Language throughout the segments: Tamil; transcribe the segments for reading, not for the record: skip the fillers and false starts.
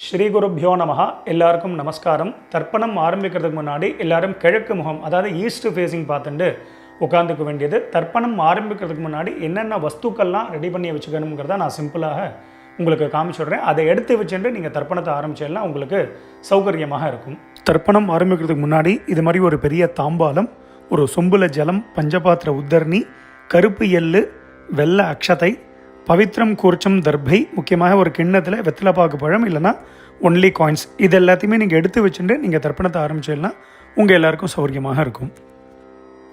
ஸ்ரீ குருப்யோ நமஹ. எல்லாருக்கும் நமஸ்காரம். தர்ப்பணம் ஆரம்பிக்கிறதுக்கு முன்னாடி எல்லாரும் கிழக்கு முகம், அதாவது ஈஸ்ட் ஃபேஸிங் பார்த்துட்டு உட்காந்துக்க வேண்டியது. தர்ப்பணம் ஆரம்பிக்கிறதுக்கு முன்னாடி என்னென்ன வஸ்துக்கள்லாம் ரெடி பண்ணி வச்சுக்கணுங்கிறத நான் சிம்பிளாக உங்களுக்கு காமிச்சுடுறேன். அதை எடுத்து வச்சுட்டு நீங்கள் தர்ப்பணத்தை ஆரம்பிச்சேன்னா உங்களுக்கு சௌகரியமாக இருக்கும். தர்ப்பணம் ஆரம்பிக்கிறதுக்கு முன்னாடி இது மாதிரி ஒரு பெரிய தாம்பாலம், ஒரு சொம்புல ஜலம், பஞ்சபாத்திர உத்தரணி, கருப்பு எள்ளு, வெள்ளை அக்ஷதை, பவித்ரம் கூர்ச்சம் தர்பை, முக்கியமாக ஒரு கிண்ணத்தில் வெத்தலைப்பாக்கு பழம் இல்லைனா ஒன்லி காயின்ஸ், இது எல்லாத்தையுமே நீங்கள் எடுத்து வச்சுட்டு நீங்கள் தர்ப்பணத்தை ஆரம்பிச்சீங்கன்னா உங்கள் எல்லாருக்கும் சௌகரியமாக இருக்கும்.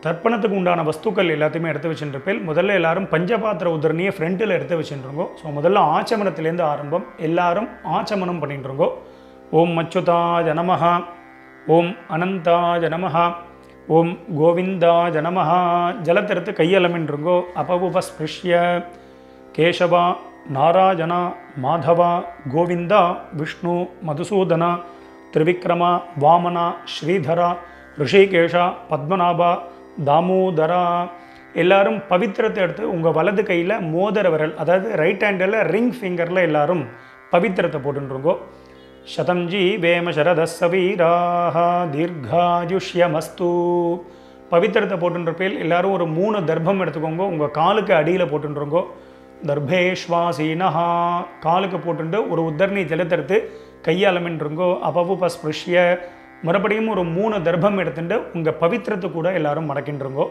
தர்ப்பணத்துக்கு உண்டான வஸ்துக்கள் எல்லாத்தையுமே எடுத்து வச்சுருப்பேன். முதல்ல எல்லாரும் பஞ்சபாத்திர உதரணியை ஃப்ரண்ட்டில் எடுத்து வச்சுருங்கோ. ஸோ முதல்ல ஆச்சமனத்திலேருந்து ஆரம்பம். எல்லாரும் ஆச்சமனம் பண்ணிட்டுருங்கோ. ஓம் அச்சுதாய நமஹ, ஓம் அனந்தாய நமஹ, ஓம் கோவிந்தாய நமஹ. ஜலத்தெடுத்து கையலமின்றுங்கோ. அபவுபஸ்பிருஷ்ய கேசவா, நாராயணா, மாதவா, கோவிந்தா, விஷ்ணு, மதுசூதனா, திரிவிக்ரமா, வாமனா, ஸ்ரீதரா, ரிஷிகேஷா, பத்மநாபா, தாமோதரா. எல்லாரும் பவித்திரத்தை எடுத்து உங்கள் வலது கையில் மோதிர விரல், அதாவது ரைட் ஹேண்டில் ரிங் ஃபிங்கரில் எல்லாரும் பவித்திரத்தை போட்டுருங்கோ. சதம்ஜி வேம சரதசவீராக தீர்காயுஷ்யமஸ்து. பவித்திரத்தை போட்டுருப்பேல் எல்லாரும் ஒரு 3 தர்ப்பம் எடுத்துக்கோங்க. உங்கள் காலுக்கு அடியில் போட்டுருங்கோ. தர்பேஷ்வாசீனஹா, காலுக்கு போட்டுட்டு ஒரு உத்தரணி ஜலத்தெடுத்து கையாலமின்றுங்கோ. அபவுபஸ்பிருஷ்ய, மறுபடியும் ஒரு 3 தர்ப்பம் எடுத்துட்டு உங்கள் பவித்திரத்தை கூட எல்லாரும் மடக்கின்றுங்கோ.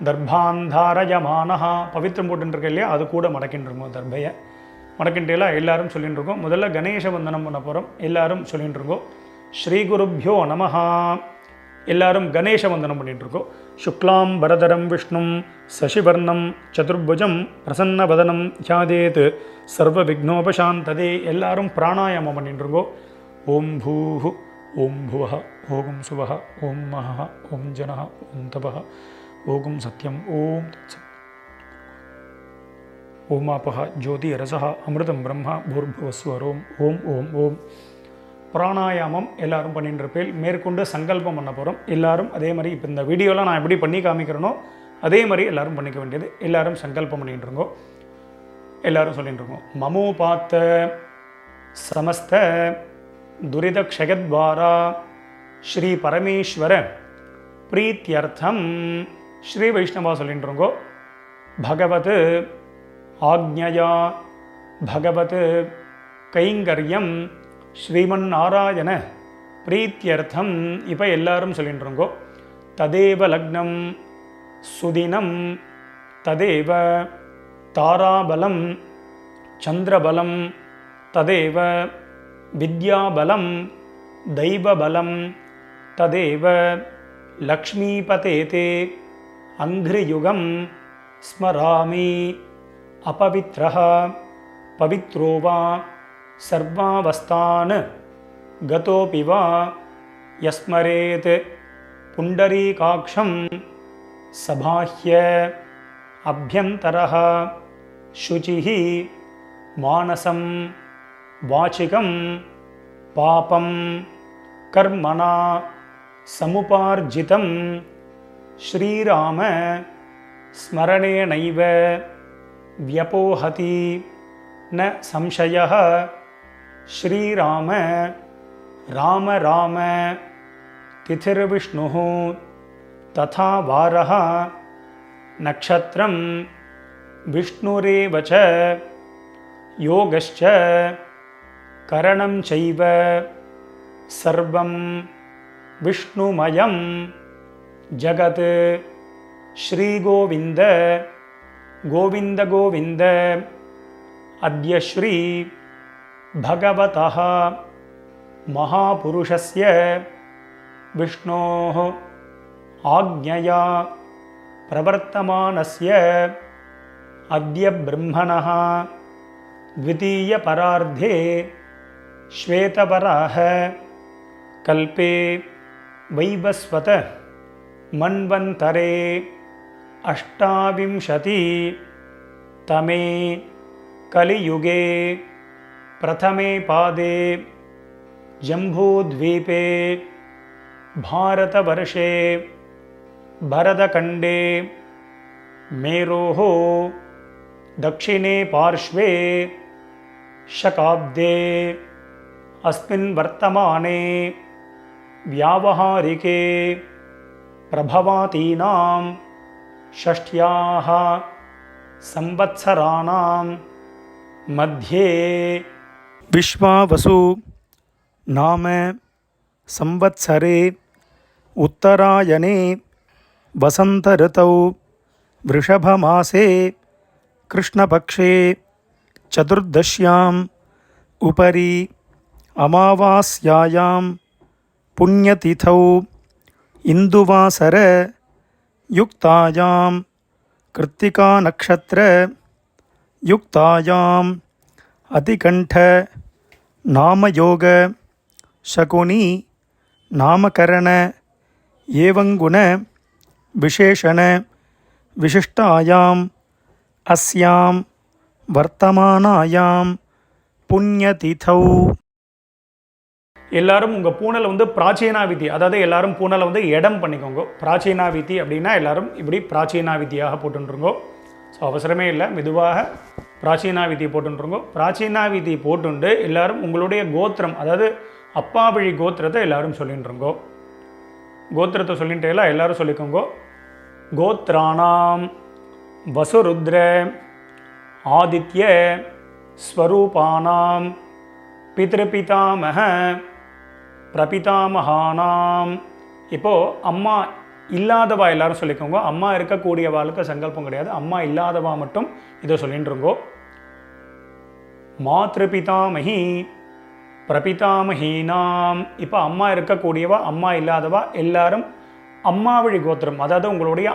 தர்பாந்தாரயமானஹா, பவித்திரம் போட்டுருக்க இல்லையா, அது கூட மடக்கின்றுங்கோ. தர்பையை மடக்கின்றேலாம் எல்லாரும் சொல்லிட்டு இருக்கோம். முதல்ல கணேச வந்தனம் பண்ண போகிறோம். எல்லாரும் சொல்லிட்டு இருக்கோம். ஸ்ரீ குருப்யோ நமஹா. எல்லாரும் கணேச வந்தனம் பண்ணிட்டு இருக்கோம். சுக்லாம் பரதரம் விஷ்ணும் சசிவர்ணம் சதுர்புஜம் பிரசன்னவதனம் த்யாதேத் சர்வ விக்னோபசாந்ததே. எல்லாரும் பிராணாயாமம் பண்ணிட்டு இருக்கோம். ஓம் பூஹு, ஓம் புவஹ, ஓம் சுவஹ, ஓம் மஹ, ஓம் ஜனஹ, ஓம் தபஹ, ஓம் சத்யம், ஓம் தத்சத், ஓமாபஹ ஜோதி ரசஹ அமிர்தம் பிரம்மா பூர்புவஸ்வரோம். ஓம் ஓம் ஓம். பிராணாயாமம் எல்லாரும் பண்ணிட்டு இருப்பேன். மேற்கொண்டு சங்கல்பம் பண்ண போகிறோம். எல்லாரும் அதே மாதிரி இப்போ இந்த வீடியோலாம் நான் எப்படி பண்ணி காமிக்கிறேனோ அதே மாதிரி எல்லாரும் பண்ணிக்க வேண்டியது. எல்லாரும் சங்கல்பம் பண்ணிட்டு இருக்கோம். எல்லாரும் சொல்லிட்டு இருக்கோம். மமோ பார்த்த சமஸ்த துரித க்ஷயத்வாரா ஸ்ரீ பரமேஸ்வர பிரீத்தியர்த்தம். ஸ்ரீ வைஷ்ணவா சொல்லிட்டு இருக்கோம். பகவத் ஆக்ஞயா பகவத் கைங்கரியம் ஸ்ரீமன் நாராயண பிரீத்தியர்த்தம். இப்போ எல்லாரும் சொல்லிட்டு இருக்கோம். ததேவ லக்னம் சுதினம் ததேவ தாராபலம் சந்திரபலம் ததேவ வித்யாபலம் தெய்வபலம் ததேவ லக்ஷ்மீபதேதே அங்கிரியுகம் ஸ்மராமி அபவித்ரஹ பவித்ரோ வா சர்வாவஸ்தான் கதோபி வா யஸ்மரேத் புண்டரீகாக்ஷம் சபாஹ்ய அப்யந்தரஹ சுசிஹி மானசம் வாசிகம் பாபம் கர்மணா சமுபார்ஜிதம் ஸ்ரீராம ஸ்மரணேனைவ வ்யபோஹதி ந சம்சயः. ஸ்ரீராம ராம ராம திதிர்விஷ்ணுः ததா வாரः நக்ஷத்ரம் விஷ்ணுரேவ ச யோகஸ்ச கரணம் சைவ சர்வம் விஷ்ணுமயம் ஜகத். ஸ்ரீகோவிந்த கோவிந்த கோவிந்த. அத்ய ஸ்ரீ பகவதः மகாபுருஷஸ்ய விஷ்ணோः ஆக்ஞயா பிரவர்த்தமானஸ்ய அத்ய பிரம்மணः த்விதீய பரார்த்தே ஸ்வேதவராஹ கல்பே வைவஸ்வத மன்வந்தரே அஷ்டாவிம்சதி தமே கலியுகே பிரதமே பாதே ஜம்பூத்வீபே பாரதவர்ஷே பரதகண்டே மேரோः दक्षिणे पार्श्वे शकाब्दे अस्मिन् वर्तमाने व्यावहारिके प्रभवातीनां षष्ट्याः संवत्सराणां मध्ये विश्वावसु नाम संवत्सरे उत्तरायणे वसंत ऋतौ वृषभमासे कृष्णपक्षे चतुर्दश्याम् उपरि अमावास्यायां पुण्यतिथौ इन्दुवासर युक्तायां कृत्तिका नक्षत्र युक्तायां अतिकंठ नामयोग शकुनी नामकरण एवंगुण विशेषण विशिष्टायां अस्यां वर्तमानायां पुण्यतिथौ. எல்லாரும் உங்கள் பூனலை வந்து பிராச்சீனாவிதி, அதாவது எல்லாரும் பூனலை வந்து இடம் பண்ணிக்கோங்க. பிராச்சீனாவிதி அப்படின்னா எல்லாரும் இப்படி பிராச்சீனாவிதியாக போட்டுருங்கோ. ஸோ அவசரமே இல்லை, மெதுவாக பிராச்சீனாவிதி போட்டுருங்கோ. பிராச்சீனாவிதி போட்டுண்டு எல்லாரும் உங்களுடைய கோத்திரம், அதாவது அப்பா வழி கோத்திரத்தை எல்லாரும் சொல்லிட்டுருங்கோ. கோத்திரத்தை சொல்லிட்டேல எல்லாரும் சொல்லிக்கோங்க. கோத்ராணாம் வசுருத்ர ஆதித்ய ஸ்வரூபானாம் பித்ருபிதாமக பிரபிதாமகானாம். இப்போது அம்மா இல்லாதவா எல்லாரும் சொல்லிக்கோங்க. அம்மா இருக்கக்கூடியவாளுக்கு சங்கல்பம் கிடையாது, அம்மா இல்லாதவா மட்டும் இதை சொல்லிட்டுருங்கோ. மாத்ருபிதாமகி பிரபிதாமகீனாம். இப்போ அம்மா இருக்கக்கூடியவா அம்மா இல்லாதவா எல்லாரும் அம்மா வழி கோத்திரம், அதாவது உங்களுடைய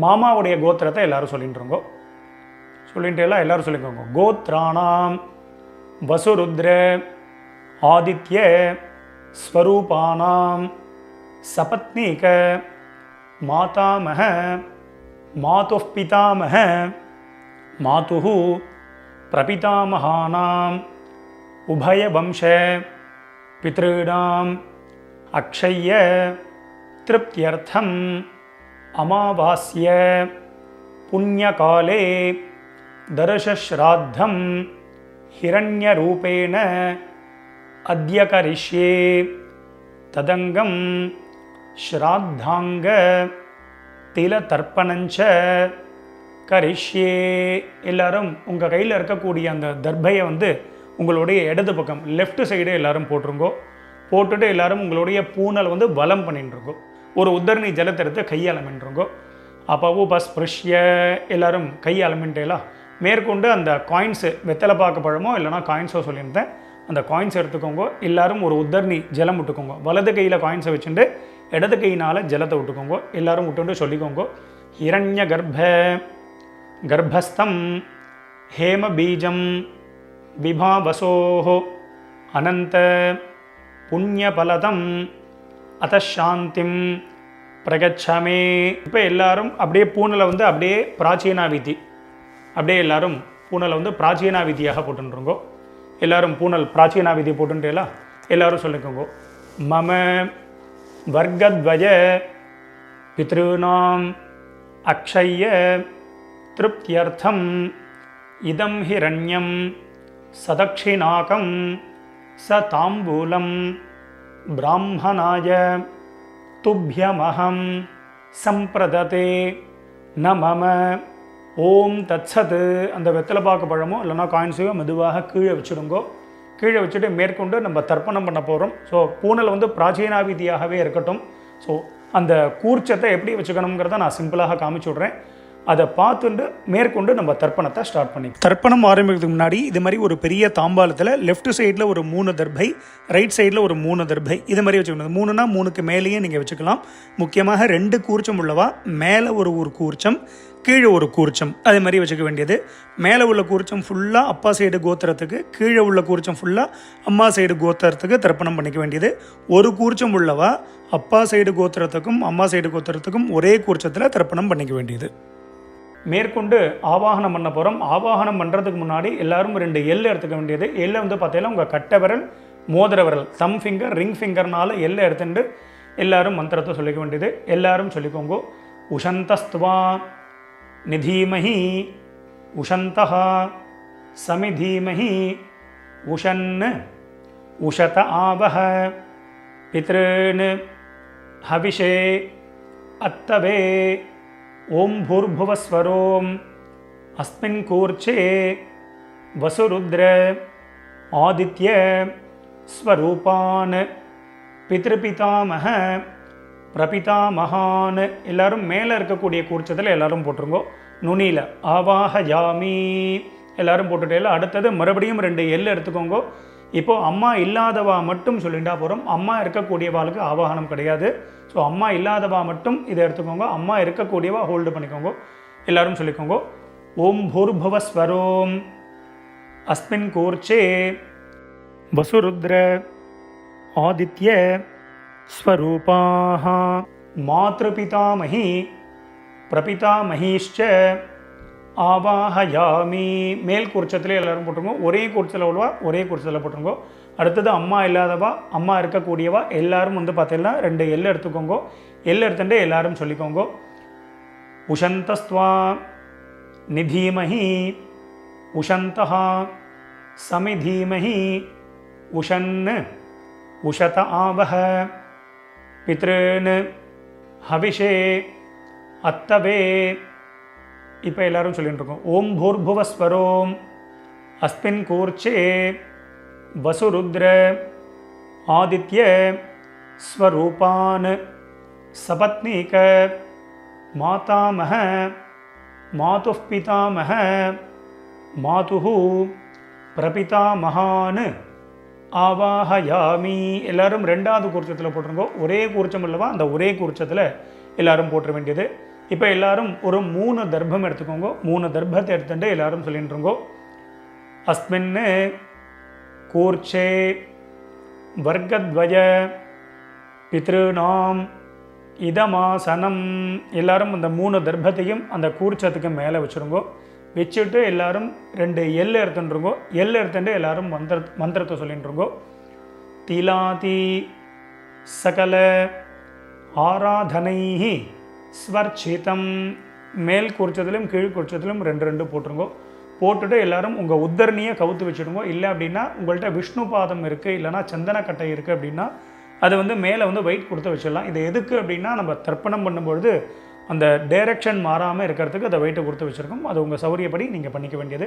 மாமாவுடைய கோத்திரத்தை எல்லாரும் சொல்லிட்டுருங்கோ. சொல்லிட்டு எல்லாம் எல்லாரும் சொல்லிக்கோங்க. கோத்ராணாம் வசுருத்ர ஆதித்ய ஸ்வரூபானாம் சபத்னீக மாதாமக மாதுः பிதாமக மாதுः பிரபிதாமகானாம் உபயவம்ச பித்ருணாம் அக்ஷய்ய திருப்தியர்த்தம் அமாவாஸ்ய புண்ணியகாலே தர்ஷஸ்ராத்தம் ஹிரண்யரூபேண அத்ய கரிஷ்யே ததங்கம் ஸ்ராத்தாங்க திலதர்ப்பணஞ்ச கரிஷ்யே. எல்லாரும் உங்கள் கையில் இருக்கக்கூடிய அந்த தர்பையை வந்து உங்களுடைய இடது பக்கம் லெஃப்ட் சைடு எல்லாரும் போட்டுருங்கோ. போட்டுட்டு எல்லாரும் உங்களுடைய பூனல் வந்து வலம் பண்ணிட்டுருங்கோ. ஒரு உத்தரணி ஜலத்தை எடுத்து கையாளமின்றுங்கோ. அப்போ உபஸ்பிருஷ்ய எல்லாரும் கையாளமின்ட்டேலாம் மேற்கொண்டு அந்த காயின்ஸு வெத்தலை பாக்கு பழமோ இல்லைனா காயின்ஸோ சொல்லியிருந்தேன், அந்த காயின்ஸ் எடுத்துக்கோங்க. எல்லாரும் ஒரு உத்தரணி ஜலம் விட்டுக்கோங்க. வலது கையில் காயின்ஸை வச்சுட்டு இடது கையினால் ஜலத்தை விட்டுக்கோங்க. எல்லாரும் விட்டுட்டு சொல்லிக்கோங்க. ஹிரண்ய கர்ப்பஸ்தம் ஹேம பீஜம் விபாவசோஹோ அனந்த புண்ணியபலதம் அதசாந்திம் பிரகச்சமே. இப்போ எல்லாரும் அப்படியே பூனலை வந்து அப்படியே பிராச்சீனாவிதி, அப்படியே எல்லாரும் பூனலை வந்து பிராச்சீனாவிதியாக போட்டுருங்கோ. எல்லாரும் பூனல் பிராச்சீனாவிதி போட்டுட்டேலா எல்லாரும் சொல்லிக்கோங்க. மம வர்க்கத்வய பித்ருணாம் அக்ஷய்ய திருப்தியர்த்தம் இதம் ஹிரண்யம் சதக்ஷிணாகம் ச தாம்பூலம் பிராமணாய துப்யமஹம் சம்பிரததே ந மம. ஓம் தத்சத். அந்த வெத்தலை பாக்கு பழமோ இல்லைனா காயின்ஸையோ மெதுவாக கீழே வச்சுடுங்கோ. கீழே வச்சுட்டு மேற்கொண்டு நம்ம தர்ப்பணம் பண்ண போகிறோம். ஸோ பூனல் வந்து பிராச்சீனாவிதியாகவே இருக்கட்டும். ஸோ அந்த கூர்ச்சத்தை எப்படி வச்சுக்கணுங்கிறத நான் சிம்பிளாக காமிச்சு விட்றேன். அதை பார்த்துட்டு மேற்கொண்டு நம்ம தர்ப்பணத்தை ஸ்டார்ட் பண்ணி தர்ப்பணம் ஆரம்பிக்கிறதுக்கு முன்னாடி இது மாதிரி ஒரு பெரிய தாம்பாளத்தில் லெஃப்ட் சைடில் ஒரு 3 தர்பை, ரைட் சைடில் ஒரு 3 தர்பை, இது மாதிரி வச்சுக்கணும். 3னா 3க்கு மேலேயே நீங்கள் வச்சுக்கலாம். முக்கியமாக 2 கூர்ச்சம் உள்ளவா மேலே ஒரு கூர்ச்சம் கீழே ஒரு கூர்ச்சம் அதே மாதிரி வச்சுக்க வேண்டியது. மேலே உள்ள கூர்ச்சம் ஃபுல்லாக அப்பா சைடு கோத்திரத்துக்கு, கீழே உள்ள கூர்ச்சம் ஃபுல்லாக அம்மா சைடு கோத்திரத்துக்கு தர்ப்பணம் பண்ணிக்க வேண்டியது. ஒரு கூர்ச்சம் உள்ளவா அப்பா சைடு கோத்திரத்துக்கும் அம்மா சைடு கோத்திரத்துக்கும் ஒரே கூர்ச்சத்தில் தர்ப்பணம் பண்ணிக்க வேண்டியது. மேற்கொண்டு ஆவாகனம் பண்ண போகிறோம். ஆவாகனம் பண்ணுறதுக்கு முன்னாடி எல்லாரும் 2 எல் எடுத்துக்க வேண்டியது. எல்லை வந்து பார்த்தீங்கன்னா உங்கள் கட்டை விரல், மோதிர விரல், தம் ஃபிங்கர், ரிங் ஃபிங்கர்னால எல்லை எடுத்துட்டு எல்லாரும் மந்திரத்தை சொல்லிக்க வேண்டியது. எல்லாரும் சொல்லிக்கோங்க. உஷந்தஸ்துவா நிதீமஹி உஷந்தஹ சமிதீமஹி உஷன் उषत आवह पितॄन् हविषे अत्तवे ओम भूर्भुवस्वरोम अस्मिन् कूर्चे वसुरुद्र आदित्य ஸ்வரூபான் பித்ருபிதாமக பிரபிதாமகான். எல்லாரும் மேலே இருக்கக்கூடிய கூர்ச்சத்தில் எல்லாரும் போட்டுருங்கோ. நுனியில் ஆவாஹயாமி எல்லாரும் போட்டுட்டே. அடுத்தது மறுபடியும் 2 எல் எடுத்துக்கோங்க. இப்போது அம்மா இல்லாதவா மட்டும் சொல்லிட்டா போகிறோம். அம்மா இருக்கக்கூடியவாளுக்கு ஆவாகனம் கிடையாது. ஸோ அம்மா இல்லாதவா மட்டும் இதை எடுத்துக்கோங்க. அம்மா இருக்கக்கூடியவா ஹோல்டு பண்ணிக்கோங்க. எல்லாரும் சொல்லிக்கோங்க. ஓம் பூர்புவஸ்வரோம் அஸ்மின் கூர்ச்சே வசுருத்ர ஆதித்ய ஸ்வரூபாஹ மாத்ருபிதாமஹி பிரபிதாமஹீஷ்ச ஆவாஹயாமி. மேல் கூர்ச்சத்தில் எல்லாரும் போட்டுருங்க. ஒரே கூர்ச்சத்தில் உள்ளவா ஒரே கூர்ச்சத்தில் போட்டுருங்க. அடுத்தது அம்மா இல்லாதவா அம்மா இருக்கக்கூடியவா எல்லாரும் பார்த்தீங்கன்னா 2 எல் எடுத்துக்கோங்க. எல் எடுத்துட்டு எல்லாரும் சொல்லிக்கோங்க. உஷந்தஸ்துவா நிதீமஹி உஷந்தஹ சமிதீமஹி உஷன் உஷத ஆவஹ பித்ருன் ஹவிஷே அத்தவே. இப்போ எல்லாரும் சொல்லிட்டு இருக்கோம். ஓம் பூர்புவஸ்வரோம் அஸ்மின் கூர்ச்சே வசுருத்ர ஆதித்ய ஸ்வரூபான் சபத்னீக மாதாமஹ மாதுः பிதாமஹ மாதுः பிரபிதாமகான் ஆவாஹயாமி. எல்லாரும் 2வது கூர்ச்சத்தில் போட்டுருங்கோ. ஒரே கூர்ச்சம் அல்லவா, அந்த ஒரே கூர்ச்சத்தில் எல்லாரும் போட்டுற வேண்டியது. இப்போ எல்லாரும் ஒரு 3 தர்ப்பம் எடுத்துக்கோங்க. 3 தர்ப்பத்தை எடுத்துட்டு எல்லாரும் சொல்லிட்டுருங்கோ. அஸ்மின் கூர்ச்சே வர்க்கத்வய பித்ருநாம் இதமாசனம். எல்லாரும் அந்த 3 தர்ப்பத்தையும் அந்த கூர்ச்சத்துக்கு மேலே வச்சுருங்கோ. வச்சுட்டு எல்லாரும் 2 எல் எடுத்துட்டுருங்கோ. எல் எடுத்துட்டு எல்லாரும் மந்திரத்தை சொல்லிட்டுருங்கோ. திலாதி சகல ஆராதனை ஸ்வர்ச்சிதம். மேல் கூர்ச்சத்திலும் கீழ் கூர்ச்சத்திலும் 2 போட்டுருங்கோ. போட்டுட்டு எல்லாரும் உங்கள் உத்தரணியை கவுத்து வச்சுடுங்கோ. இல்லை அப்படின்னா உங்கள்கிட்ட விஷ்ணு பாதம் இருக்குது, இல்லைனா சந்தனக்கட்டை இருக்குது அப்படின்னா அது மேலே வெயிட் கொடுத்து வச்சிடலாம். இது எதுக்கு அப்படின்னா நம்ம தர்ப்பணம் பண்ணும்பொழுது அந்த டைரக்ஷன் மாறாமல் இருக்கிறதுக்கு அதை வெயிட்டை கொடுத்து வச்சுருக்கோம். அது உங்கள் சௌரியப்படி நீங்கள் பண்ணிக்க வேண்டியது.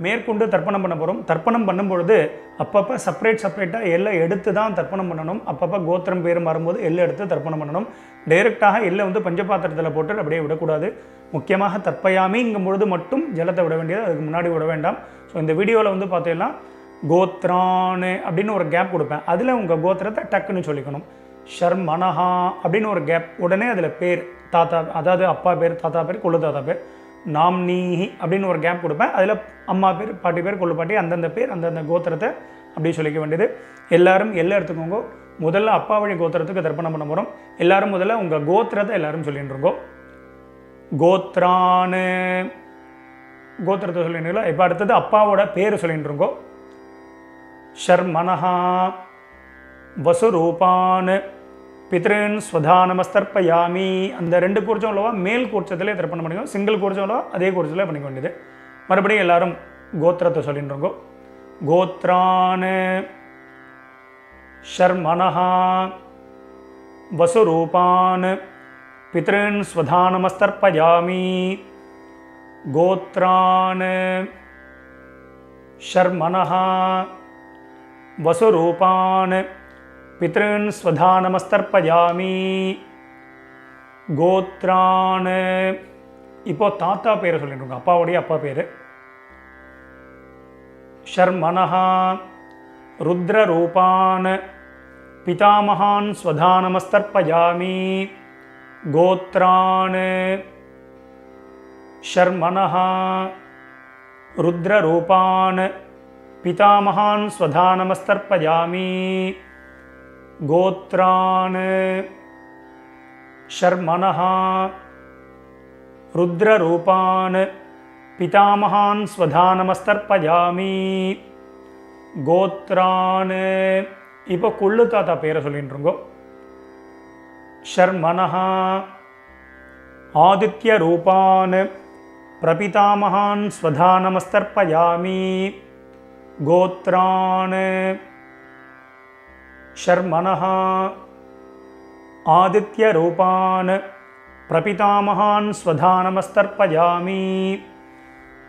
மேற்கொண்டு தர்ப்பணம் பண்ண போகிறோம். தர்ப்பணம் பண்ணும்பொழுது அப்பப்போ செப்பரேட்டாக எல்லை எடுத்து தான் தர்ப்பணம் பண்ணணும். அப்பப்போ கோத்திரம் பேர் மாறும்போது எல்லை எடுத்து தர்ப்பணம் பண்ணணும். டைரெக்டாக எல்லை பஞ்சபாத்திரத்தில் போட்டு அப்படியே விடக்கூடாது. முக்கியமாக தர்ப்பயாமிங்கும் பொழுது மட்டும் ஜலத்தை விட வேண்டியது, அதுக்கு முன்னாடி விட வேண்டாம். ஸோ இந்த வீடியோவில் பார்த்தீங்கன்னா கோத்ரான்னு அப்படின்னு ஒரு கேப் கொடுப்பேன். அதில் உங்கள் கோத்திரத்தை டக்குன்னு சொல்லிக்கணும். ஷர்மனஹா அப்படின்னு ஒரு கேப், உடனே அதில் பேர் தாத்தா, அதாவது அப்பா பேர், தாத்தா பேர், கொள்ளு தாத்தா பேர். நாம்னீஹி அப்படின்னு ஒரு கேப் கொடுப்பேன். அதில் அம்மா பேர், பாட்டி பேர், கொள்ளு பாட்டி, அந்தந்த பேர், அந்தந்த கோத்திரத்தை அப்படி சொல்லிக்க வேண்டியது. எல்லாரும் எல்லாம் எடுத்துக்கோங்க. முதல்ல அப்பா வழி கோத்திரத்துக்கு தர்ப்பணம் பண்ண போகிறோம். எல்லாரும் முதல்ல உங்கள் கோத்திரத்தை எல்லாரும் சொல்லிட்டுருங்கோ. கோத்ரான்னு கோத்திரத்தை சொல்லிட்டுங்களா. இப்போ அடுத்தது அப்பாவோட பேர் சொல்லிட்டுருங்கோ. ஷர்மனஹா வசுரூபான் பித்ருன் ஸ்வதானமஸ்தர்ப்பயாமி. அந்த 2 கூர்ச்சம் உள்ளவா மேல் கூர்ச்சத்திலே தர்ப்பணம் பண்ணிக்கோ. சிங்கிள் கூர்ச்சம் உள்ளவா அதே கூர்ச்சத்தில் பண்ணிக்க வேண்டியது. மறுபடியும் எல்லாரும் கோத்திரத்தை சொல்லிட்டுருங்கோ. கோத்ரான் ஷர்மனஹா வசுரூபான் பித்ருன் ஸ்வதானமஸ்தர்ப்பயாமி. கோத்ரான் ஷர்மனஹா வசுரூபான் பித்ருன் ஸ்வதானமஸ்தர்ப்பயாமி. கோத்ரான். இப்போ தாத்தா பேரை சொல்லிட்டுருங்க. அப்பாவுடைய அப்பா பேர். ஷர்மனஹா ருத்ரரூபான் பிதாமகான் ஸ்வதானமஸ்தர்ப்பயாமி. கோத்ரான் ஷர்மனஹா ருத்ரரூபான் பிதாமகான் ஸ்வதானமஸ்தர்ப்பயாமி. கோத்ரான் ஷர்மனஹா ருத்ரரூபான் பிதாமகான் ஸ்வதானமஸ்தர்ப்பயாமி. கோத்ரான். இப்போ கொள்ளு தாத்தா பேரை சொல்லிட்டுருங்கோ. ஷர்மனஹா ஆதித்ய ரூபான் பிரபிதாமகான் ஸ்வதானமஸ்தர்ப்பயாமி. கோத்ரான் शर्मणः आदित्यरूपान् प्रपितामहान् स्वधानमस्तर्पयामि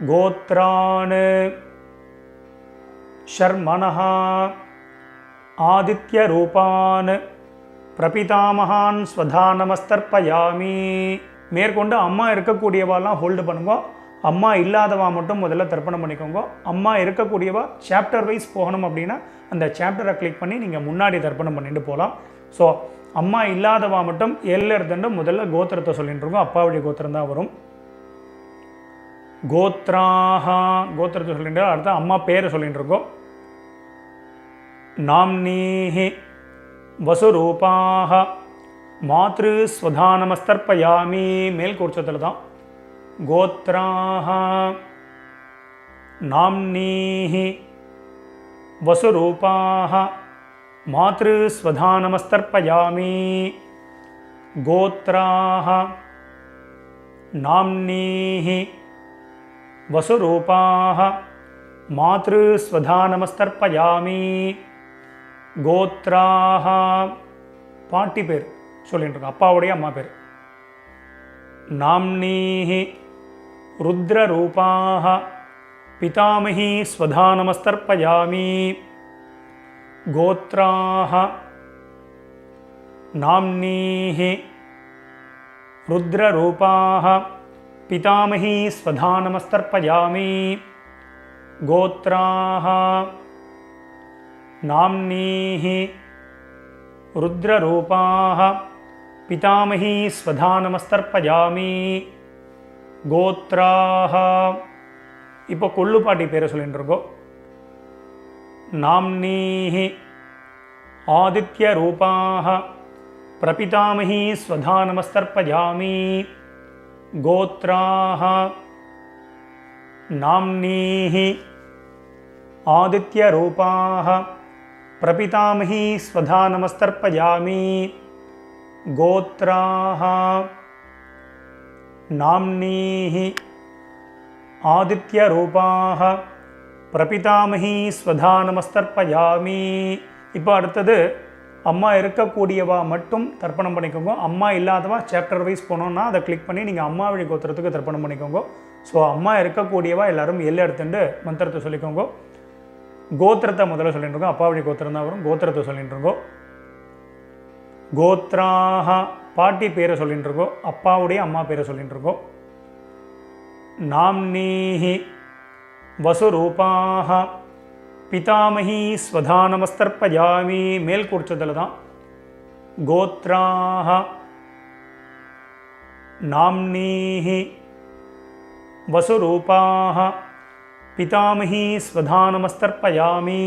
गोत्रान् शर्मणः आदित्यरूपान् பிரபிதாமகான் ஸ்வதானமஸ்தர்ப்பயாமி. மேற்கொண்டு அம்மா இருக்கக்கூடியவாலாம் ஹோல்டு பண்ணுங்க, அம்மா இல்லாதவா மட்டும் முதல்ல தர்ப்பணம் பண்ணிக்கோங்க. அம்மா இருக்கக்கூடியவா சாப்டர் வைஸ் போகணும் அப்படின்னா அந்த சாப்டரை கிளிக் பண்ணி நீங்கள் முன்னாடி தர்ப்பணம் பண்ணிட்டு போகலாம். ஸோ அம்மா இல்லாதவா மட்டும் எல்ல இருந்துட்டு முதல்ல கோத்திரத்தை சொல்லிட்டு இருக்கோம். அப்பாவுடைய கோத்திரம் தான் வரும். கோத்ராஹா கோத்திரத்தை சொல்லிட்டு அடுத்த அம்மா பேரை சொல்லிட்டு இருக்கோம். நாம்னீஹி வசுரூபாக மாத்ரு ஸ்வதானமஸ்தர்ப்பயாமி. மேல் கூர்ச்சத்தில் தான். கோத்ராஹ நாம்னீஹி வசுரூபாக மாத்ரு ஸ்வதானமஸ்தர்ப்பயாமி. கோத்ராஹ நாம்னீஹி வசுரூபாக மாத்ரு ஸ்வதானமஸ்தர்ப்பயாமி. கோத்ராஹ பாட்டி பேர் சொல்லிட்டு இருக்கோம், அப்பாவுடைய அம்மா பேர். நாம்னீஹி ருத்ரரூபாக பிதாமகி ஸ்வதானமஸ்தர்ப்பயாமி. கோத்ராஹ நாம்னீஹி ருத்ரரூபாக பிதாமகி ஸ்வதானமஸ்தர்ப்பயாமி. கோத்ராஹ நாம்னீஹி ருத்ரரூபாக பிதாமகி ஸ்வதானமஸ்தர்ப்பயாமி. கோத்ராஹ இப்போ கொள்ளுப்பாட்டி பேரை சொல்லிட்டு இருக்கோம். நாம்னீஹி ஆதித்யரூபாக பிரபிதாமகி ஸ்வதானமஸ்தர்ப்பயாமி. கோத்ராஹ நாம்னீஹி ஆதித்யரூபாக பிரபிதாமகி ஸ்வதானமஸ்தர்ப்பயாமி. கோத்ராஹ நாம்னீஹி ஆதித்யரூபாக பிரபிதாமகி ஸ்வதானமஸ்தர்ப்பயாமி. இப்போ அடுத்தது அம்மா இருக்கக்கூடியவா மட்டும் தர்ப்பணம் பண்ணிக்கோங்க. அம்மா இல்லாதவா சாப்டர் வைஸ் போனோன்னா அதை கிளிக் பண்ணி நீங்கள் அம்மா வழி கோத்திரத்துக்கு தர்ப்பணம் பண்ணிக்கோங்க. ஸோ அம்மா இருக்கக்கூடியவா எல்லாரும் எல்லை எடுத்துட்டு மந்திரத்தை சொல்லிக்கோங்க. கோத்திரத்தை முதல்ல சொல்லிட்டு இருக்கோம். அப்பா வழி கோத்திரம் தான் வரும். கோத்திரத்தை சொல்லிட்டு இருக்கோம். கோத்ராஹ பாட்டி பேரை சொல்லிட்டு இருக்கோம், அப்பாவுடைய அம்மா பேரை சொல்லிட்டு இருக்கோம். நாம்னீஹி வசுரூபாக பிதாமகி ஸ்வதானமஸ்தர்ப்பயாமி. மேல் கூர்ச்சதில் தான். கோத்ராஹ நாம்னீஹி வசுரூபாக பிதாமகி ஸ்வதானமஸ்தர்ப்பயாமி.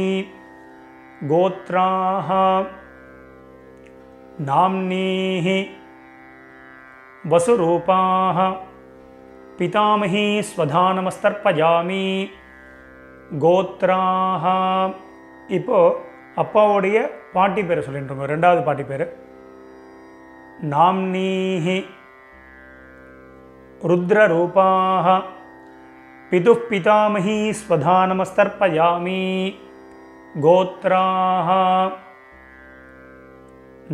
கோத்ராஹ நாம்னீஹி வசுரூபாக பிதாமகி ஸ்வதானமஸ்தர்ப்பயாமி. கோத்ராஹ இப்போது அப்பாவுடைய பாட்டி பேரை சொல்லிட்டு இருக்கோம். ரெண்டாவது பாட்டி பேர். நாம்னீஹி ருத்ரரூபாக பிதுப் பிதாமகி ஸ்வதானமஸ்தர்ப்பயாமி. கோத்ராஹ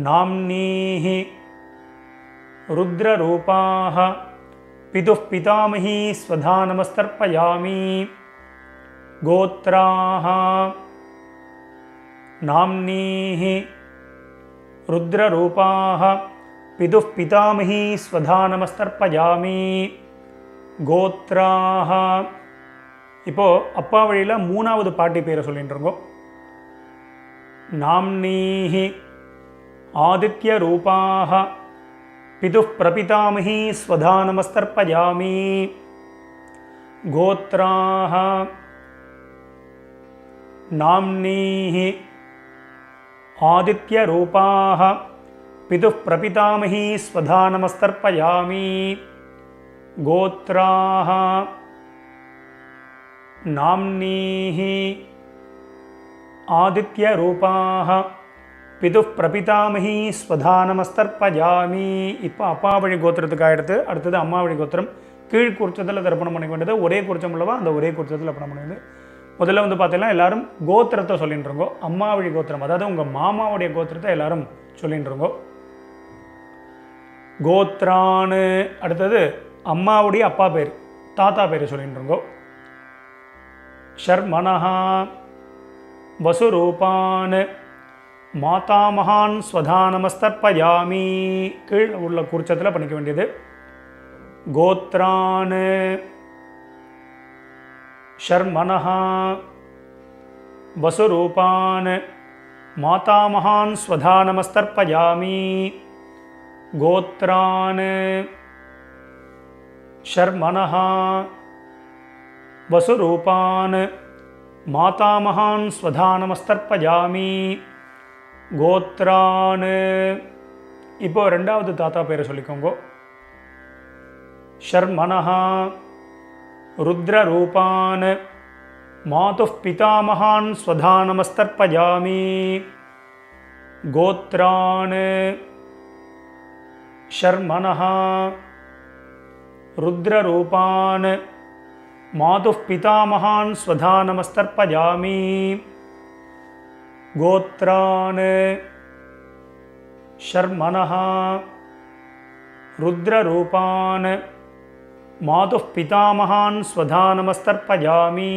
நாம்னீஹி ருத்ரரூபாக பிதுப் பிதாமகி ஸ்வதானமஸ்தர்ப்பயாமி. கோத்ராஹ நாம்னீஹி ருத்ரரூபாக பிதுப் பிதாமகி ஸ்வதானமஸ்தர்ப்பயாமி. கோத்ராஹ இப்போது அப்பா வழியில் மூணாவது பாட்டி பேரை சொல்லிட்டு இருக்கோம். நாம்னீஹி ஆதித்யரூபாக பிதுப் பிரபிதாமகி ஸ்வதானமஸ்தர்ப்பயாமி. கோத்ராஹ நாம்னீஹி ஆதித்யரூபாக பிதுப் பிரபிதாமகி ஸ்வதானமஸ்தர்ப்பயாமி. கோத்ராஹ நாம்னீஹி ஆதித்யரூபாக பிதுப் பிரபிதாமகி ஸ்வதானமஸ்தர்ப்பயாமி. இப்போ அப்பா வழி கோத்திரத்துக்காக எடுத்து அடுத்தது அம்மா வழி கோத்திரம். கீழ் குறிச்சத்தில் தர்ப்பணம் பண்ணிக்க வேண்டியது. ஒரே குறிச்சம் உள்ளவா அந்த ஒரே குறிச்சத்தில் தர்ப்பணம் பண்ணியது. முதல்ல வந்து பார்த்தீங்கன்னா எல்லாரும் கோத்திரத்தை சொல்லிட்டு இருக்கோ. அம்மா வழி கோத்திரம், அதாவது உங்கள் மாமாவுடைய கோத்திரத்தை எல்லாரும் சொல்லிட்டு இருக்கோ. கோத்ரான்னு அடுத்தது அம்மாவுடைய அப்பா பேர், தாத்தா பேர் சொல்லிட்டு இருக்கோ. ஷர்மனஹா வசுரூபான் மாதாமகான் ஸ்வதானமஸ்தர்ப்பயாமி. கீழ் உள்ள குறிச்சத்தில் பண்ணிக்க வேண்டியது. கோத்ரான் ஷர்மனஹா வசுரூபான் மாதாமகான் ஸ்வதானமஸ்தர்ப்பயாமி. கோத்ரான் ஷர்மனஹா வசுரூபான் மாதாமகான் ஸ்வதானமஸ்தர்ப்பயாமி. கோத்ரான். இப்போ ரெண்டாவது தாத்தா பேரை சொல்லிக்கோங்க. ஷர்மனஹா ருத்ரரூபான் மாதுः பிதாமகான் ஸ்வதானமஸ்தர்ப்பயாமி. கோத்ரான் ஷர்மனஹா ருத்ரரூபான் மாதுः பிதாமகான் ஸ்வதானமஸ்தர்ப்பயாமி. கோத்ரான் ஷர்மனஹா ருத்ரரூபான் மாதுः பிதாமகான் ஸ்வதானமஸ்தர்ப்பயாமி.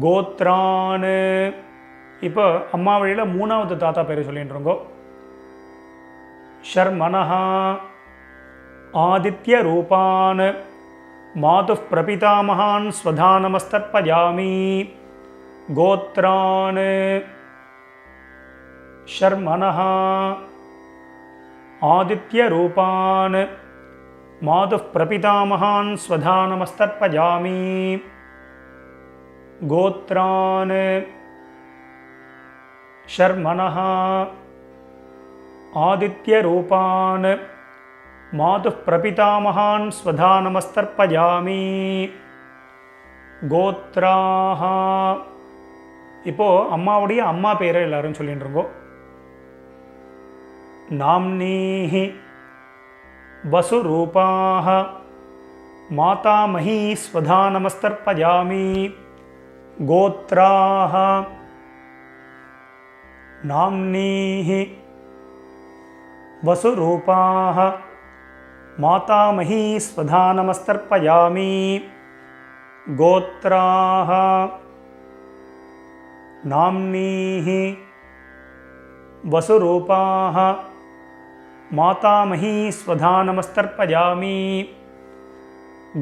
கோத்ரான். இப்போ அம்மா வழியில் மூணாவது தாத்தா பேர் சொல்லிட்டு இருக்கோம். ஷர்மனஹா ஆதித்ய ரூபான் மாதுः பிரபிதாமகான் ஸ்வதானமஸ்தர்ப்பயாமி. கோத்ரான் ஷர்மனஹா ஆதித்ய ரூபான் மாதுः பிரபிதாமகான் ஸ்வதானமஸ்தர்ப்பயாமி. கோத்ரான் ஷர்மனஹா ஆதித்ய ரூபான் மாதுः பிரபிதாமகான் ஸ்வதானமஸ்தர்ப்பயாமி. கோத்ராஹா. இப்போது அம்மாவுடைய அம்மா பேரை எல்லாரும் சொல்லிட்டு இருக்கோம். நாம்னீஹி வசுரூபாஹ மாதாமஹீ ஸ்வதானமஸ்தர்ப்பயாமி. கோத்ராஹ நாம்னீஹி வசுரூபாஹ மாதாமஹீ ஸ்வதானமஸ்தர்ப்பயாமி. கோத்ராஹ நாம்னீஹி வசுரூபாஹ மாதாமஹீ ஸ்வதானமஸ்தர்ப்பயாமி.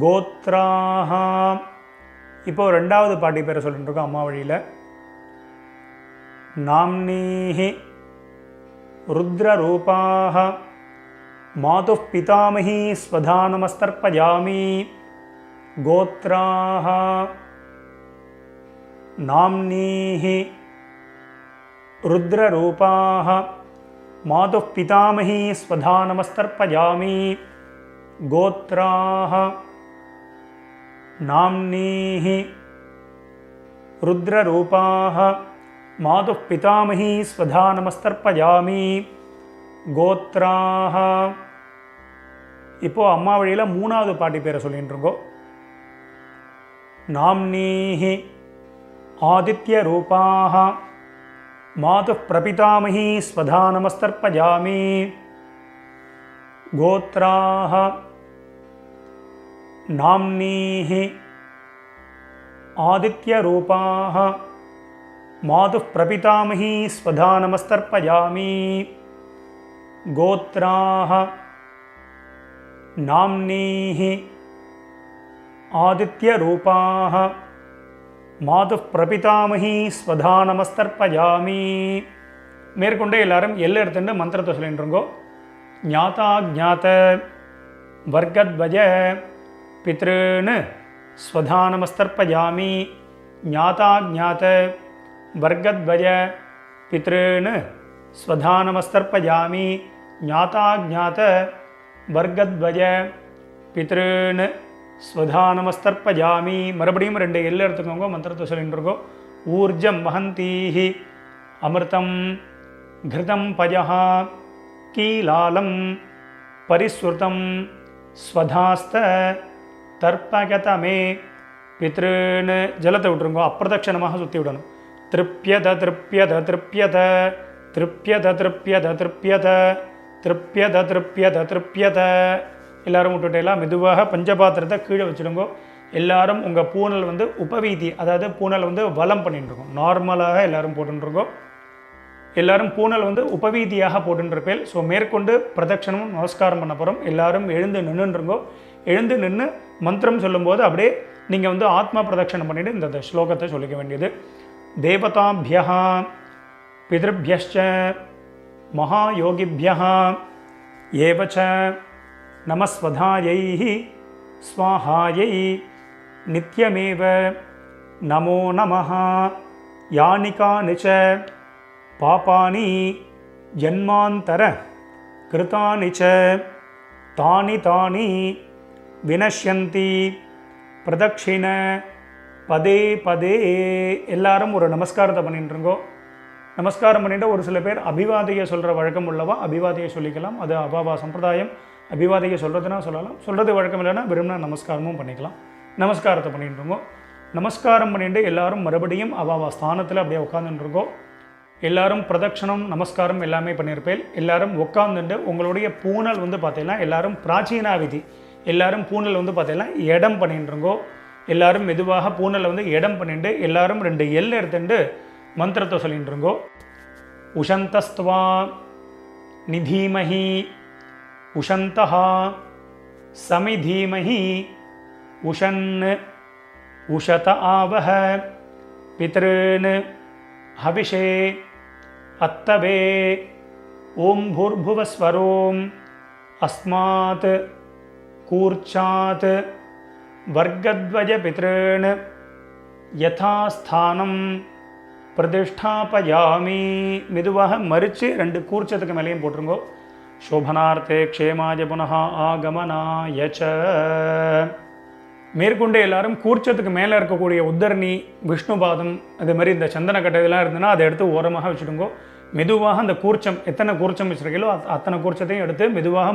கோத்ராஹ. இப்போ ரெண்டாவது பாட்டி பேரை சொல்லிட்டு இருக்கோம் அம்மா வழியில். நாம்னீஹி ருத்ரரூபாஹ மாதுः பிதாமஹீ ஸ்வதானமஸ்தர்ப்பயாமி. கோத்ராஹ நாம்னீஹி ருத்ரரூபாஹ மாதுः பிதாமஹீ ஸ்வதானமஸ்தர்ப்பயாமி. கோத்ராஹ நாம்னீஹி ருத்ரரூபாஹ மாதுः பிதாமஹீ ஸ்வதானமஸ்தர்ப்பயாமி. கோத்ராஹ. இப்போது அம்மா வழியில் மூணாவது பாட்டி பேரை சொல்லிட்டு இருக்கோம். நாம்னீஹி ஆதித்ய ரூபாஹ மாதுः பிரபிதாமஹீ ஸ்வதானமஸ்தர்ப்பயாமி. கோத்ராஹ நாம்னீஹி ஆதித்ய ரூபாஹ மாதுः பிரபிதாமஹீ ஸ்வதானமஸ்தர்ப்பயாமி. கோத்ராஹ நாம்னீஹி ஆதித்ய ரூபாஹ மாதுः பிரபிதாமஹீ ஸ்வதானமஸ்தர்ப்பயாமி. மேற்கொண்டு எல்லாரும் எல்லை எடுத்துட்டு மந்திரத்தை சொல்லிட்டு இருக்கோம். ஞாதா ஜாத வர்க்கத்வஜ பித்ருன்னு ஸ்வதானமஸ்தர்ப்பயாமி. ஞாதா ஜாத வர்க்கத்வஜ பித்ருன்னு ஸ்வதானமஸ்தர்ப்பயாமி. ஞாதா ஜாத வர்க்கத்வஜ பித்ருன்னு ஸ்வதானமஸ்தர்ப்பயாமி. மறுபடியும் ரெண்டு எல்லை எடுத்துக்கோங்க, மந்திரத்தை சொல்லிட்டு இருக்கோம். ஊர்ஜம் வஹந்தீஹி அமிர்தம் கிருதம் பஜஹ கீலாலம் பரிஸ்ருதம் ஸ்வதாஸ்த தர்ப்பகதமே பித்ருன்னு ஜலத்தை விட்டுருங்கோ. அப்பிரதட்சணமாக சுற்றி விடணும். திருப்பியத திருப்பியத திருப்பியத திருப்பியத திருப்பியத திருப்பியத திருப்பியத திருப்பியத திருப்பியத. எல்லாரும் விட்டுட்டேலாம் மெதுவாக பஞ்சபாத்திரத்தை கீழே வச்சுடுங்கோ. எல்லாரும் உங்கள் பூனல் வந்து உபவீதி, அதாவது பூனல் வந்து வலம் பண்ணிட்டுருக்கோம். நார்மலாக எல்லாரும் போட்டுருக்கோம். எல்லாரும் பூனல் வந்து உபவீதியாக போட்டுருப்பேன். ஸோ மேற்கொண்டு பிரதட்சணமும் நமஸ்காரம் பண்ண போகிறோம். எல்லாரும் எழுந்து நின்றுருங்கோ. எழுந்து நின்று மந்திரம் சொல்லும்போது அப்படியே நீங்கள் வந்து ஆத்மா பிரதட்சணம் பண்ணிவிட்டு இந்த ஸ்லோகத்தை சொல்லிக்க வேண்டியது. தேவதாபியா பிதృभ्यश्च மகாயோகிभ्यः ஏவச்ச நமஸ்வதாயை ஸ்வாஹாயை நித்யமேவ நமோ நமः யானிகானி ச பாபானி ஜன்மாந்தர கிருதானி ச தானி தானி வினஷ்யந்தி பிரதட்சிண பதே பதே. எல்லாரும் ஒரு நமஸ்காரத்தை பண்ணிட்டுருங்கோ. நமஸ்காரம் பண்ணிட்டு ஒரு சில பேர் அபிவாதையை சொல்கிற வழக்கம் உள்ளவா அபிவாதையை சொல்லிக்கலாம். அது அபாவா சம்பிரதாயம். அபிவாதையை சொல்கிறதுனா சொல்லலாம், சொல்கிறது வழக்கம் இல்லைன்னா விரும்பினா நமஸ்காரமும் பண்ணிக்கலாம். நமஸ்காரத்தை பண்ணிட்டுருங்கோ. நமஸ்காரம் பண்ணிட்டு எல்லாரும் மறுபடியும் அபாவா ஸ்தானத்தில் அப்படியே உட்காந்துட்டுருங்கோ. எல்லாரும் பிரதட்சணம் நமஸ்காரம் எல்லாமே பண்ணியிருப்பேன். எல்லாரும் உட்காந்துட்டு உங்களுடைய பூனல் வந்து பார்த்தீங்கன்னா எல்லாரும் பிராச்சீனா விதி, எல்லாரும் பூனல் வந்து பார்த்தீங்கன்னா இடம் பண்ணிட்டுருங்கோ. எல்லாரும் மெதுவாக பூனலை வந்து இடம் பண்ணிட்டு எல்லாரும் 2 எல் எடுத்துட்டு மந்திரத்தை சொல்லிட்டுருங்கோ. உஷந்தஸ்துவா நிதீமஹி உஷந்தஹா சமிதீமஹி உஷன் உஷத ஆவஹ பித்ருன் ஹவிஷே அத்தவே ஓம் பூர்புவஸ்வரோம் அஸ்மாத் கூர்ச்சாத் வர்க்கத்வய பித்ருன் யதாஸ்தானம் பிரதிஷ்டாபயாமி. மெதுவாக மறித்து 2 கூர்ச்சத்துக்கு மேலேயும் போட்டுருங்கோ. சோபனார்த்தே க்ஷேமாய புனः ஆகமனாய ச. மேற்கொண்டு எல்லாரும் கூர்ச்சத்துக்கு மேலே இருக்கக்கூடிய உத்தரணி விஷ்ணுபாதம் அது மாதிரி இந்த சந்தனக்கட்டை இதெல்லாம் இருந்ததுன்னா அதை எடுத்து ஓரமாக வச்சுடுங்கோ. மெதுவாக அந்த கூர்ச்சம் எத்தனை கூர்ச்சம் வச்சுருக்கீங்களோ அத்தனை கூர்ச்சத்தையும் எடுத்து மெதுவாக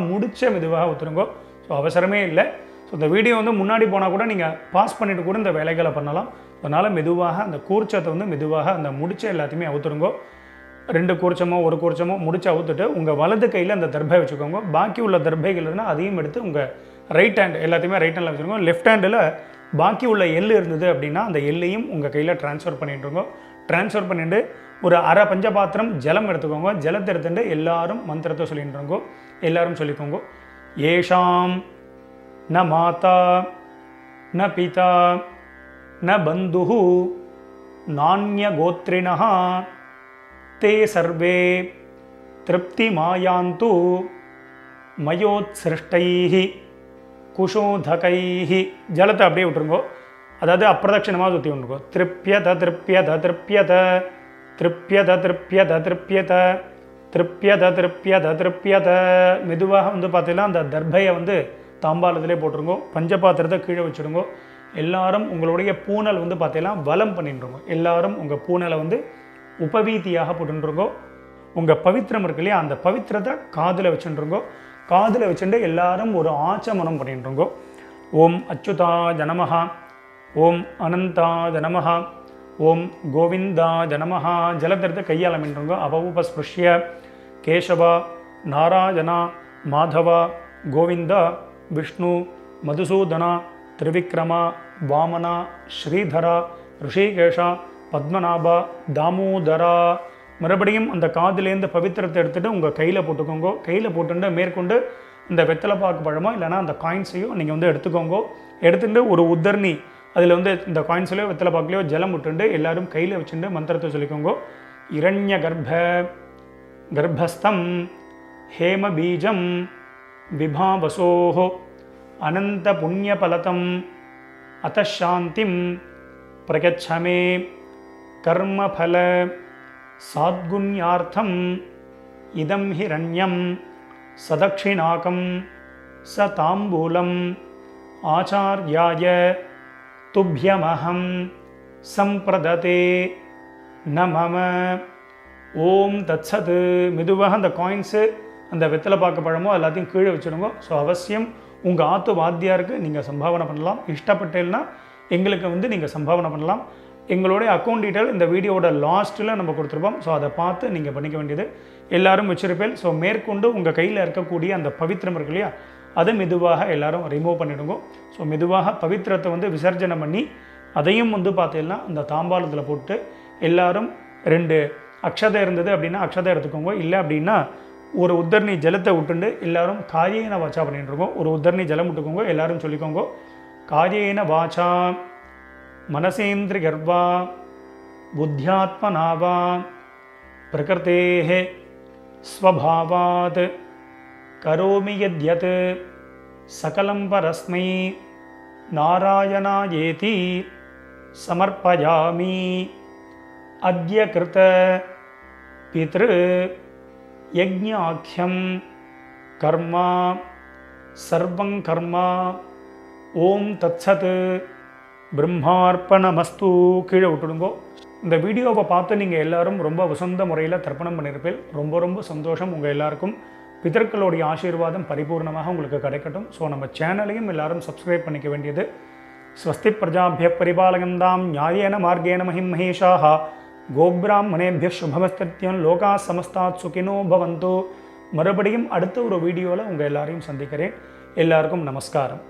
மெதுவாக ஊற்றுருங்கோ. ஸோ அவசரமே இல்லை. ஸோ இந்த வீடியோ வந்து முன்னாடி போனால் கூட நீங்கள் பாஸ் பண்ணிவிட்டு கூட இந்த வேலைகளை பண்ணலாம். அதனால் மெதுவாக அந்த கூர்ச்சத்தை வந்து மெதுவாக அந்த முடிச்ச எல்லாத்தையுமே அவுத்துருங்கோ. 2 கூர்ச்சமோ 1 கூர்ச்சமோ முடிச்சு அவுத்துட்டு உங்கள் வலது கையில் அந்த தர்பை வச்சுக்கோங்க. பாக்கி உள்ள தர்பைகள் இருந்தால் அதையும் எடுத்து உங்கள் ரைட் ஹேண்ட் எல்லாத்தையுமே ரைட் ஹேண்டில் வச்சுருக்கோங்க. லெஃப்ட் ஹேண்டில் பாக்கி உள்ள எள் இருந்தது அப்படின்னா அந்த எல்லையும் உங்கள் கையில் ட்ரான்ஸ்ஃபர் பண்ணிட்டுருங்கோ. ட்ரான்ஸ்ஃபர் பண்ணிவிட்டு ஒரு அரை பஞ்சபாத்திரம் ஜலம் எடுத்துக்கோங்க. ஜலத்தை எடுத்துட்டு எல்லாரும் மந்திரத்தை சொல்லிட்டுருங்கோ. எல்லாரும் சொல்லிக்கோங்க. ஏஷாம் ந மாதா ந பிதா ந பந்துஹு நான்ய கோத்ரிணஹ தே சர்வே திருப்தி மாயாந்து மயோத்சிருஷ்டைஹி குஷோதகைஹி. ஜலத்தை அப்படியே விட்டுருங்கோ. அதாவது அப்பிரதட்சணமாக சுற்றி விட்டுருங்கோ. திருப்பியத திருப்பியத திருப்பியத திருப்பியத திருப்பியத திருப்பியத திருப்பியத திருப்பியத திருப்பியத. மெதுவாக வந்து பார்த்தீங்கன்னா அந்த தர்பையை வந்து தாம்பாலத்திலே போட்டுருங்கோ. பஞ்சபாத்திரத்தை கீழே வச்சுடுங்கோ. எல்லாரும் உங்களுடைய பூனல் வந்து பார்த்தீங்கன்னா வலம் பண்ணிட்டுருங்கோ. எல்லாரும் உங்கள் பூனலை வந்து உபவீதியாக போட்டுருங்கோ. உங்கள் பவித்திரம் இருக்கு இல்லையா அந்த பவித்திரத்தை காதில் வச்சுட்டுருங்கோ. காதில் வச்சுட்டு எல்லாரும் ஒரு ஆச்சமனம் பண்ணிட்டுருங்கோ. ஓம் அச்சுதாய நமஹ ஓம் அனந்தாய நமஹ ஓம் கோவிந்தாய நமஹ. ஜலத்திரத்தை கையால் மின்றுங்கோ. அபவுபஸ்பிருஷ்ய கேசவா நாராயணா மாதவா கோவிந்தா விஷ்ணு மதுசூதனா திரிவிக்ரமா வாமனா ஸ்ரீதரா ரிஷிகேஷா பத்மநாபா தாமோதரா. மறுபடியும் அந்த காதிலேருந்து பவித்திரத்தை எடுத்துகிட்டு உங்கள் கையில் போட்டுக்கோங்க. கையில் போட்டுட்டு மேற்கொண்டு இந்த வெத்தலைப்பாக்கு பழமோ இல்லைனா அந்த காயின்ஸையும் நீங்கள் வந்து எடுத்துக்கோங்க. எடுத்துகிட்டு ஒரு உத்தர்ணி அதில் வந்து இந்த காயின்ஸ்லையோ வெத்தலைப்பாக்குலையோ ஜலம் விட்டுண்டு எல்லாரும் கையில் வச்சுட்டு மந்திரத்தை சொல்லிக்கோங்க. இரண்ய கர்ப்பஸ்தம் ஹேம பீஜம் விபாவசோஹோ அனந்த புண்ணியபலதம் அத்தசாந்திம் பிரகச்சமே கர்மபல சாத்குண்யார்த்தம் இதம் ஹிரண்யம் சதக்ஷிணாகம் ச தாம்பூலம் ஆச்சார்யாய துப்யமஹம் சம்பிரததே நமம. ஓம் தத்சத். மெதுவாக அந்த காயின்ஸு அந்த வெத்தலை பாக்கு பழமோ எல்லாத்தையும் கீழே வச்சுடுங்க. ஸோ அவசியம் உங்கள் ஆத்து வாத்தியாருக்கு நீங்கள் சம்பாவனை பண்ணலாம். இஷ்டப்பட்டேன்னா எங்களுக்கு வந்து நீங்கள் சம்பாவனை பண்ணலாம். எங்களுடைய அக்கௌண்ட் டீட்டெயில் இந்த வீடியோவோட லாஸ்ட்டில் நம்ம கொடுத்துருப்போம். ஸோ அதை பார்த்து நீங்கள் பண்ணிக்க வேண்டியது. எல்லாரும் வச்சிருப்பேன். ஸோ மேற்கொண்டு உங்கள் கையில் இருக்கக்கூடிய அந்த பவித்திரம் இருக்கு இல்லையா, அதை மெதுவாக எல்லாரும் ரிமூவ் பண்ணிவிடுங்க. ஸோ மெதுவாக பவித்திரத்தை வந்து விசர்ஜனை பண்ணி அதையும் வந்து பார்த்தீங்கன்னா அந்த தாம்பாளத்தில் போட்டு எல்லாரும் 2 அக்ஷதை இருந்தது அப்படின்னா அக்ஷதை எடுத்துக்கோங்க. இல்லை அப்படின்னா ஒரு உத்தரணி ஜலத்தை விட்டுண்டு எல்லாரும் காரியேன வாச்சா பண்ணிட்டு இருக்கோம். ஒரு உத்தரணி ஜலம் விட்டுக்கோங்க. எல்லாரும் சொல்லிக்கோங்க, காரியேன வாச்சா மனசேந்திரி கர்வா புத்தியாத்மனாவா பிரகிருதேஹே ஸ்வபாவாத் கரோமி யத்யத் சகலம் பரஸ்மை நாராயணாயேதி சமர்ப்பயாமி அத்ய கிருத பித்ரு யஜ்ஞாக்யம் கர்மா சர்வங் கர்மா ஓம் தத்சத் பிரம்மார்ப்பணமஸ்து. கீழே விட்டுடுங்கோ. இந்த வீடியோவை பார்த்து நீங்கள் எல்லாரும் ரொம்ப வசந்த முறையில் தர்ப்பணம் பண்ணியிருப்பேன். ரொம்ப ரொம்ப சந்தோஷம். உங்கள் எல்லாருக்கும் பிதர்களுடைய ஆசீர்வாதம் பரிபூர்ணமாக உங்களுக்கு கிடைக்கட்டும். ஸோ நம்ம சேனலையும் எல்லாரும் சப்ஸ்கிரைப் பண்ணிக்க வேண்டியது. ஸ்வஸ்தி பிரஜாபிய பரிபாலகந்தாம் நியாயேன மார்கேண மஹிம் மகேஷாக கோபிராமணேபிய சுபமஸ்தியம் லோகா சமஸ்தாத் சுகினோ பவந்தோ. மறுபடியும் அடுத்த ஒரு வீடியோவில் உங்கள் எல்லாரையும் சந்திக்கிறேன். எல்லாருக்கும் நமஸ்காரம்.